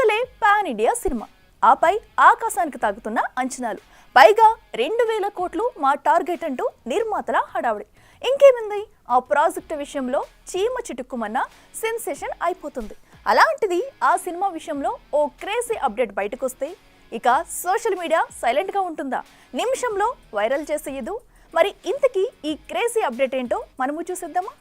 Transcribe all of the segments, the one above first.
విడుదలే pan India cinema, ఆపై ఆకాశానికి తాగుతున్న అంచనాలు, పైగా 2000 కోట్లు మా టార్గెట్ అంటూ నిర్మాతల హడావుడి. ఇంకేముంది, ఆ ప్రాజెక్టు విషయంలో చీమ చిటుక్కుమన్న సెన్సేషన్ అయిపోతుంది. అలాంటిది ఆ సినిమా విషయంలో ఓ క్రేజీ అప్డేట్ బయటకు వస్తే ఇక సోషల్ మీడియా సైలెంట్గా ఉంటుందా? నిమిషంలో వైరల్ చేసేయదు. మరి ఇంతకీ ఈ క్రేజీ అప్డేట్ ఏంటో మనము చూసేద్దామా?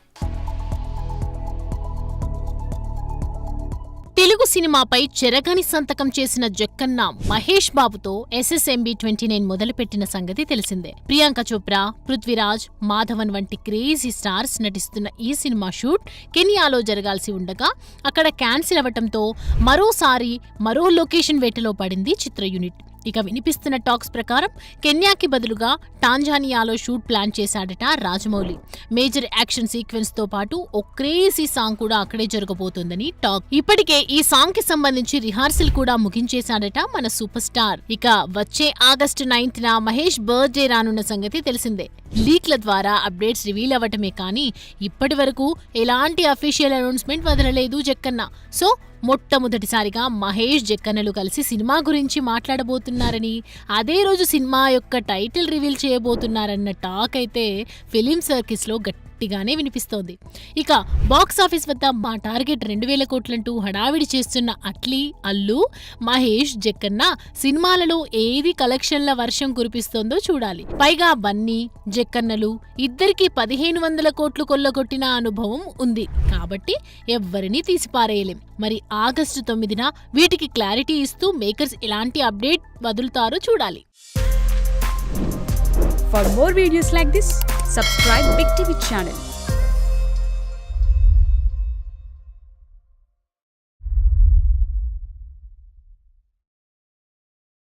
తెలుగు సినిమాపై చెరగని సంతకం చేసిన జక్కన్న మహేష్ బాబుతో SSMB 29 మొదలుపెట్టిన సంగతి తెలిసిందే. ప్రియాంక చోప్రా, పృథ్వీరాజ్, మాధవన్ వంటి క్రేజీ స్టార్స్ నటిస్తున్న ఈ సినిమా షూట్ కెనియాలో జరగాల్సి ఉండగా అక్కడ క్యాన్సిల్ అవ్వటంతో మరోసారి మరో లొకేషన్ వేటలో పడింది చిత్ర యూనిట్. ఇక వినిపిస్తున్న టాక్స్ ప్రకారం కెన్యాకి బదులుగా టాంజానియాలో షూట్ ప్లాన్ చేశాడట రాజమౌళి. మేజర్ యాక్షన్ సీక్వెన్స్ తో పాటు ఓ క్రేజీ సాంగ్ కూడా అక్కడే జరగబోతోందని టాక్. ఇప్పటికే ఈ సాంగ్ కి సంబంధించి రిహార్సల్ కూడా ముగించేశాడట మన సూపర్ స్టార్. ఇక వచ్చే ఆగస్టు 9న మహేష్ బర్త్డే రానున్న సంగతి తెలిసిందే. లీక్ల ద్వారా అప్డేట్స్ రివీల్ అవ్వటమే కానీ ఇప్పటి వరకు ఎలాంటి అఫీషియల్ అనౌన్స్మెంట్ వదలలేదు జక్కన్న. సో మొట్టమొదటిసారిగా మహేష్ జక్కన్నలు కలిసి సినిమా గురించి మాట్లాడబోతున్నారని, అదే రోజు సినిమా యొక్క టైటిల్ రివీల్ చేయబోతున్నారన్న టాక్ అయితే ఫిలిం సర్కిల్స్ లో గట్టిగానే వినిపిస్తోంది. ఇక బాక్స్ ఆఫీస్ వద్ద మా టార్గెట్ 2000 కోట్లంటూ హడావిడి చేస్తున్న అట్లీ, అల్లు, మహేష్, జక్కన్న సినిమాలలో ఏది కలెక్షన్ల వర్షం కురిపిస్తోందో చూడాలి. పైగా బన్నీ, జక్కన్నలు ఇద్దరికి 1500 కోట్లు కొల్లగొట్టిన అనుభవం ఉంది కాబట్టి ఎవ్వరినీ తీసిపారేయలేం. మరి ఆగస్టు 9న వీటికి క్లారిటీ ఇస్తూ మేకర్స్ ఎలాంటి అప్డేట్ వదులుతారో చూడాలి. For more videos like this, subscribe Big TV channel.